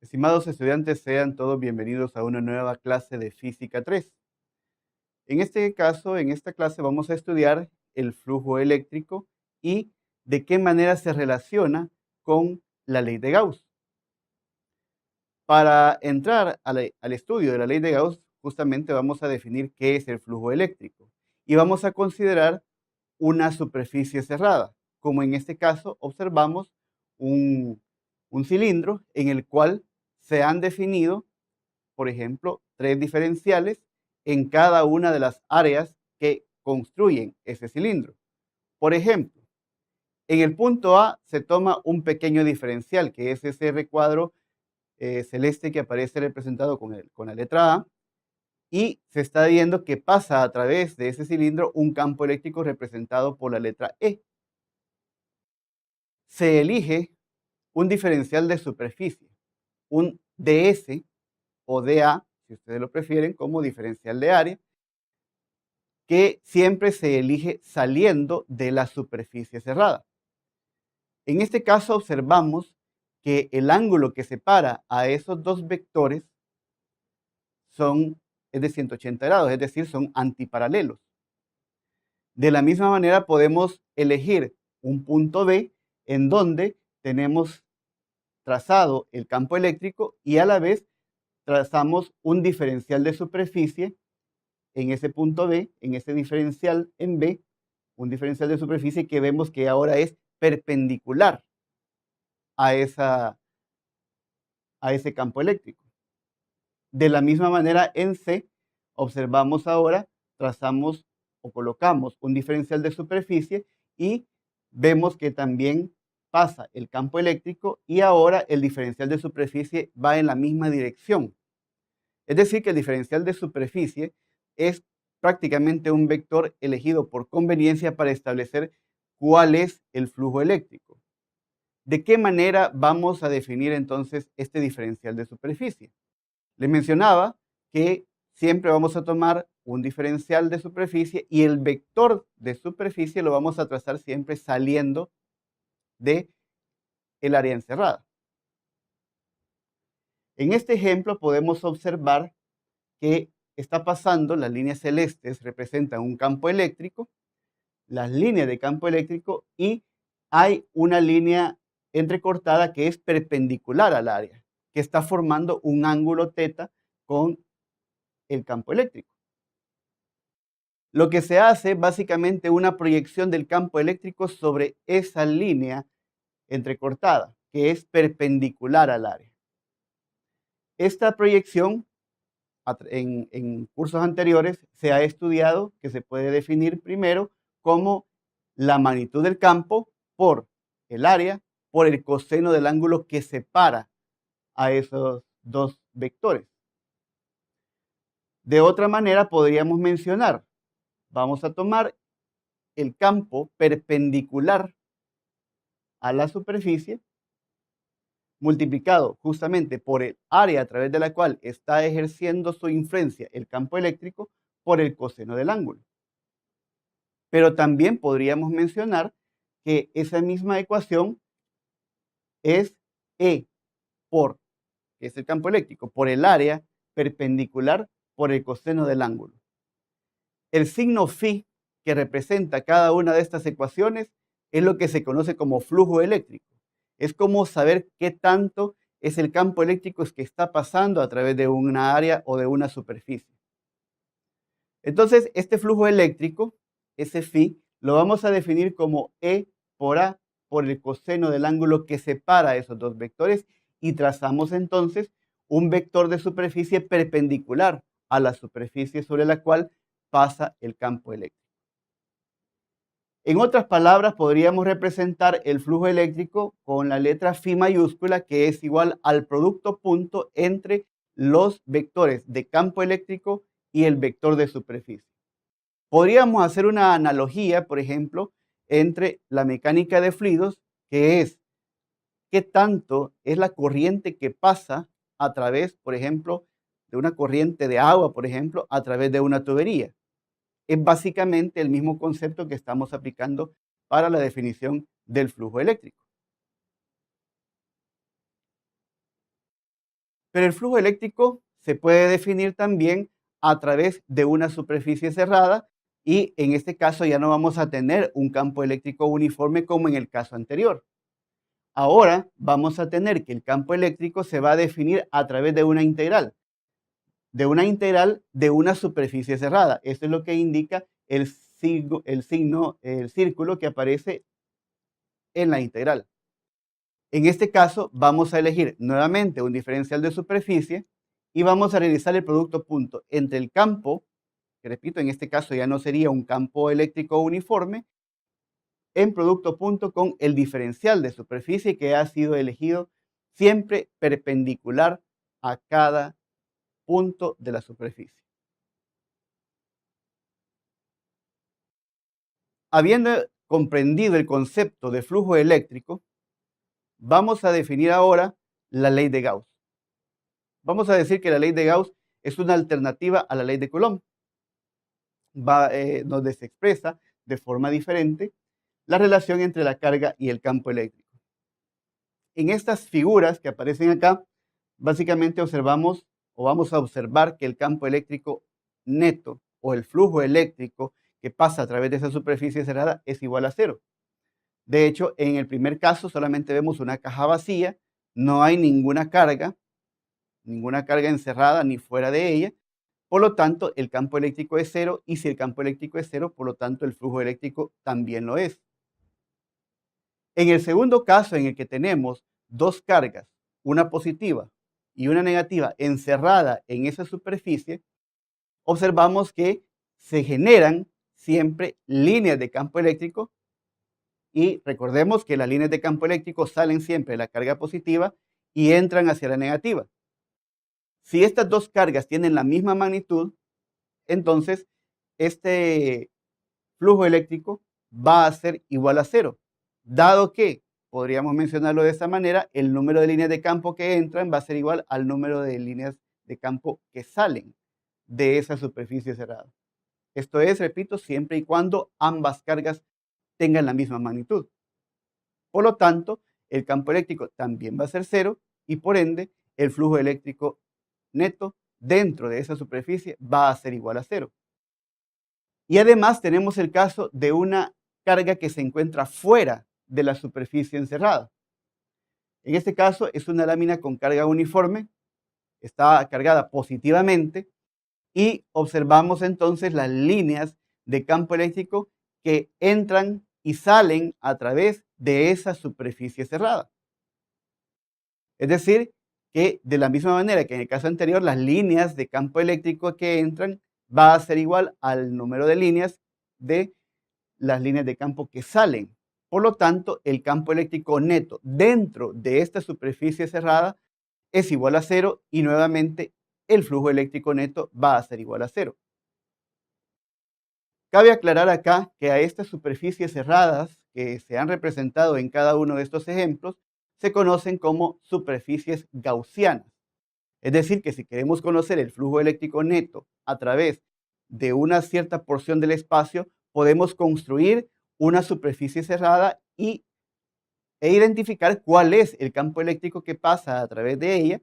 Estimados estudiantes, sean todos bienvenidos a una nueva clase de Física 3. En este caso, en esta clase vamos a estudiar el flujo eléctrico y de qué manera se relaciona con la ley de Gauss. Para entrar al estudio de la ley de Gauss, justamente vamos a definir qué es el flujo eléctrico y vamos a considerar una superficie cerrada, como en este caso observamos un cilindro en el cual se han definido, por ejemplo, tres diferenciales en cada una de las áreas que construyen ese cilindro. Por ejemplo, en el punto A se toma un pequeño diferencial, que es ese recuadro celeste que aparece representado con la letra A, y se está viendo que pasa a través de ese cilindro un campo eléctrico representado por la letra E. Se elige un diferencial de superficie, un DS o DA, si ustedes lo prefieren, como diferencial de área, que siempre se elige saliendo de la superficie cerrada. En este caso observamos que el ángulo que separa a esos dos vectores es de 180 grados, es decir, son antiparalelos. De la misma manera podemos elegir un punto B en donde tenemos trazado el campo eléctrico y a la vez trazamos un diferencial de superficie en ese punto B, en ese diferencial en B, un diferencial de superficie que vemos que ahora es perpendicular a, a ese campo eléctrico. De la misma manera en C, observamos ahora, trazamos o colocamos un diferencial de superficie y vemos que también pasa el campo eléctrico y ahora el diferencial de superficie va en la misma dirección. Es decir, que el diferencial de superficie es prácticamente un vector elegido por conveniencia para establecer cuál es el flujo eléctrico. ¿De qué manera vamos a definir entonces este diferencial de superficie? Les mencionaba que siempre vamos a tomar un diferencial de superficie y el vector de superficie lo vamos a trazar siempre saliendo del área encerrada. En este ejemplo podemos observar que está pasando, las líneas celestes representan un campo eléctrico, las líneas de campo eléctrico y hay una línea entrecortada que es perpendicular al área, que está formando un ángulo θ con el campo eléctrico. Lo que se hace básicamente una proyección del campo eléctrico sobre esa línea entrecortada, que es perpendicular al área. Esta proyección en cursos anteriores se ha estudiado que se puede definir primero como la magnitud del campo por el área, por el coseno del ángulo que separa a esos dos vectores. De otra manera podríamos mencionar, vamos a tomar el campo perpendicular a la superficie multiplicado justamente por el área a través de la cual está ejerciendo su influencia el campo eléctrico por el coseno del ángulo. Pero también podríamos mencionar que esa misma ecuación es E por, que es el campo eléctrico, por el área perpendicular por el coseno del ángulo. El signo phi que representa cada una de estas ecuaciones es lo que se conoce como flujo eléctrico. Es como saber qué tanto es el campo eléctrico que está pasando a través de una área o de una superficie. Entonces, este flujo eléctrico, ese phi, lo vamos a definir como E por A por el coseno del ángulo que separa esos dos vectores y trazamos entonces un vector de superficie perpendicular a la superficie sobre la cual pasa el campo eléctrico. En otras palabras, podríamos representar el flujo eléctrico con la letra phi mayúscula, que es igual al producto punto entre los vectores de campo eléctrico y el vector de superficie. Podríamos hacer una analogía, por ejemplo, entre la mecánica de fluidos, que es qué tanto es la corriente que pasa a través, por ejemplo, de una corriente de agua, por ejemplo, a través de una tubería. Es básicamente el mismo concepto que estamos aplicando para la definición del flujo eléctrico. Pero el flujo eléctrico se puede definir también a través de una superficie cerrada y en este caso ya no vamos a tener un campo eléctrico uniforme como en el caso anterior. Ahora vamos a tener que el campo eléctrico se va a definir a través de una integral de una superficie cerrada. Esto es lo que indica el círculo que aparece en la integral. En este caso, vamos a elegir nuevamente un diferencial de superficie y vamos a realizar el producto punto entre el campo, que repito, en este caso ya no sería un campo eléctrico uniforme, en producto punto con el diferencial de superficie que ha sido elegido siempre perpendicular a cada punto de la superficie. Habiendo comprendido el concepto de flujo eléctrico, vamos a definir ahora la ley de Gauss. Vamos a decir que la ley de Gauss es una alternativa a la ley de Coulomb, donde se expresa de forma diferente la relación entre la carga y el campo eléctrico. En estas figuras que aparecen acá, básicamente observamos o vamos a observar que el campo eléctrico neto o el flujo eléctrico que pasa a través de esa superficie cerrada es igual a cero. De hecho, en el primer caso solamente vemos una caja vacía, no hay ninguna carga encerrada ni fuera de ella. Por lo tanto, el campo eléctrico es cero y si el campo eléctrico es cero, por lo tanto, el flujo eléctrico también lo es. En el segundo caso, en el que tenemos dos cargas, una positiva y una negativa, encerrada en esa superficie, observamos que se generan siempre líneas de campo eléctrico y recordemos que las líneas de campo eléctrico salen siempre de la carga positiva y entran hacia la negativa. Si estas dos cargas tienen la misma magnitud, entonces este flujo eléctrico va a ser igual a cero, dado que, podríamos mencionarlo de esta manera, el número de líneas de campo que entran va a ser igual al número de líneas de campo que salen de esa superficie cerrada. Esto es, repito, siempre y cuando ambas cargas tengan la misma magnitud. Por lo tanto, el campo eléctrico también va a ser cero y por ende el flujo eléctrico neto dentro de esa superficie va a ser igual a cero. Y además tenemos el caso de una carga que se encuentra fuera de la superficie encerrada. En este caso es una lámina con carga uniforme, está cargada positivamente y observamos entonces las líneas de campo eléctrico que entran y salen a través de esa superficie cerrada. Es decir, que de la misma manera que en el caso anterior, las líneas de campo eléctrico que entran va a ser igual al número de líneas de las líneas de campo que salen. Por lo tanto, el campo eléctrico neto dentro de esta superficie cerrada es igual a cero y nuevamente el flujo eléctrico neto va a ser igual a cero. Cabe aclarar acá que a estas superficies cerradas que se han representado en cada uno de estos ejemplos se conocen como superficies gaussianas. Es decir, que si queremos conocer el flujo eléctrico neto a través de una cierta porción del espacio, podemos construir una superficie cerrada e identificar cuál es el campo eléctrico que pasa a través de ella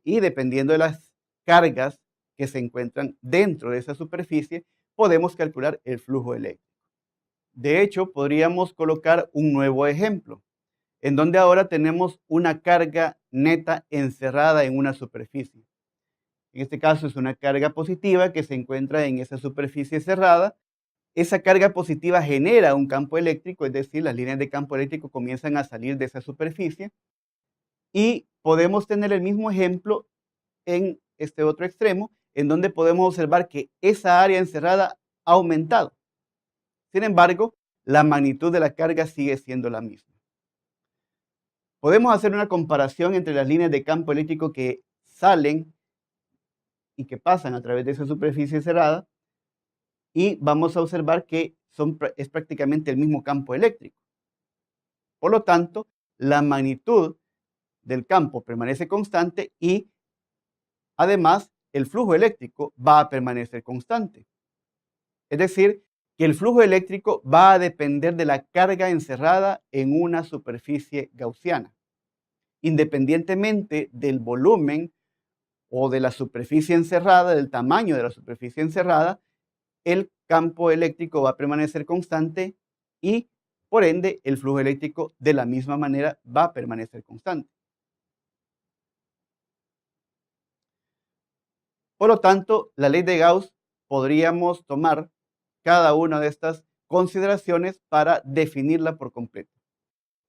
y dependiendo de las cargas que se encuentran dentro de esa superficie, podemos calcular el flujo eléctrico. De hecho, podríamos colocar un nuevo ejemplo, en donde ahora tenemos una carga neta encerrada en una superficie. En este caso es una carga positiva que se encuentra en esa superficie cerrada. Esa carga positiva genera un campo eléctrico, es decir, las líneas de campo eléctrico comienzan a salir de esa superficie. Y podemos tener el mismo ejemplo en este otro extremo, en donde podemos observar que esa área encerrada ha aumentado. Sin embargo, la magnitud de la carga sigue siendo la misma. Podemos hacer una comparación entre las líneas de campo eléctrico que salen y que pasan a través de esa superficie cerrada y vamos a observar que es prácticamente el mismo campo eléctrico. Por lo tanto, la magnitud del campo permanece constante y además el flujo eléctrico va a permanecer constante. Es decir, que el flujo eléctrico va a depender de la carga encerrada en una superficie gaussiana. independientemente del volumen o de la superficie encerrada, del tamaño de la superficie encerrada, el campo eléctrico va a permanecer constante y, por ende, el flujo eléctrico de la misma manera va a permanecer constante. Por lo tanto, la ley de Gauss podríamos tomar cada una de estas consideraciones para definirla por completo.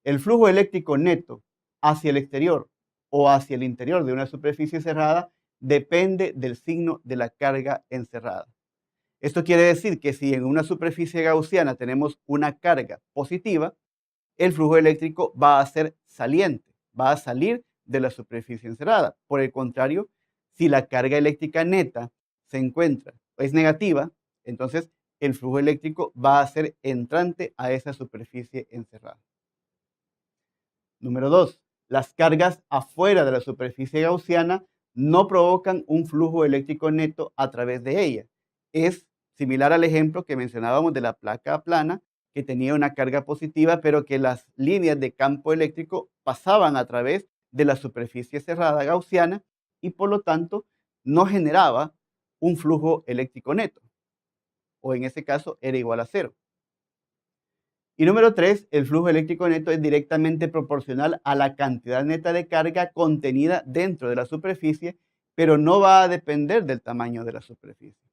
El flujo eléctrico neto hacia el exterior o hacia el interior de una superficie cerrada depende del signo de la carga encerrada. Esto quiere decir que si en una superficie gaussiana tenemos una carga positiva, el flujo eléctrico va a ser saliente, va a salir de la superficie encerrada. Por el contrario, si la carga eléctrica neta se encuentra o es negativa, entonces el flujo eléctrico va a ser entrante a esa superficie encerrada. Número 2. Las cargas afuera de la superficie gaussiana no provocan un flujo eléctrico neto a través de ella. Es similar al ejemplo que mencionábamos de la placa plana, que tenía una carga positiva, pero que las líneas de campo eléctrico pasaban a través de la superficie cerrada gaussiana y por lo tanto no generaba un flujo eléctrico neto, o en ese caso era igual a cero. Y número 3, el flujo eléctrico neto es directamente proporcional a la cantidad neta de carga contenida dentro de la superficie, pero no va a depender del tamaño de la superficie.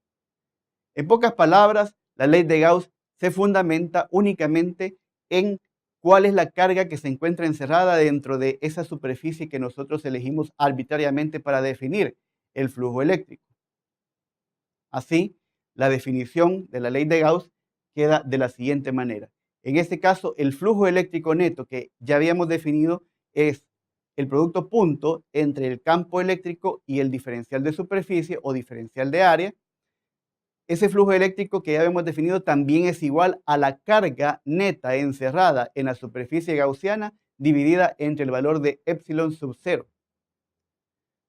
En pocas palabras, la ley de Gauss se fundamenta únicamente en cuál es la carga que se encuentra encerrada dentro de esa superficie que nosotros elegimos arbitrariamente para definir el flujo eléctrico. Así, la definición de la ley de Gauss queda de la siguiente manera. En este caso, el flujo eléctrico neto que ya habíamos definido es el producto punto entre el campo eléctrico y el diferencial de superficie o diferencial de área. Ese flujo eléctrico que ya habíamos definido también es igual a la carga neta encerrada en la superficie gaussiana dividida entre el valor de epsilon sub 0.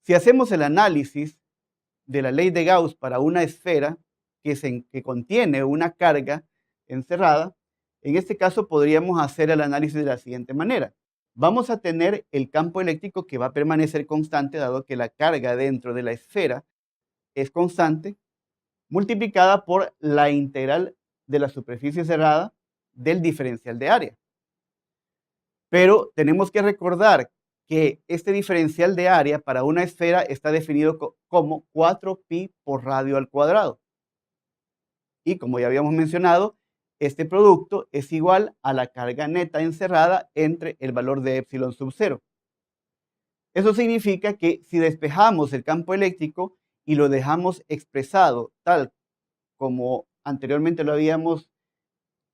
Si hacemos el análisis de la ley de Gauss para una esfera que contiene una carga encerrada, en este caso podríamos hacer el análisis de la siguiente manera. Vamos a tener el campo eléctrico que va a permanecer constante, dado que la carga dentro de la esfera es constante, multiplicada por la integral de la superficie cerrada del diferencial de área. Pero tenemos que recordar que este diferencial de área para una esfera está definido como 4pi por radio al cuadrado. Y como ya habíamos mencionado, este producto es igual a la carga neta encerrada entre el valor de epsilon sub 0. Eso significa que si despejamos el campo eléctrico y lo dejamos expresado tal como anteriormente lo habíamos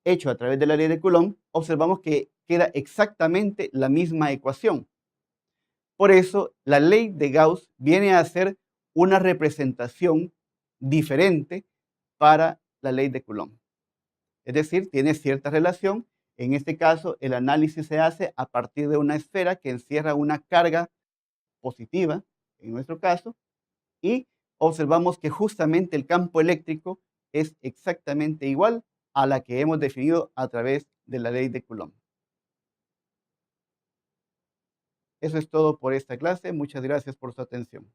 hecho a través de la ley de Coulomb, observamos que queda exactamente la misma ecuación. Por eso, la ley de Gauss viene a ser una representación diferente para la ley de Coulomb. Es decir, tiene cierta relación. En este caso, el análisis se hace a partir de una esfera que encierra una carga positiva, en nuestro caso, y observamos que justamente el campo eléctrico es exactamente igual a la que hemos definido a través de la ley de Coulomb. Eso es todo por esta clase. Muchas gracias por su atención.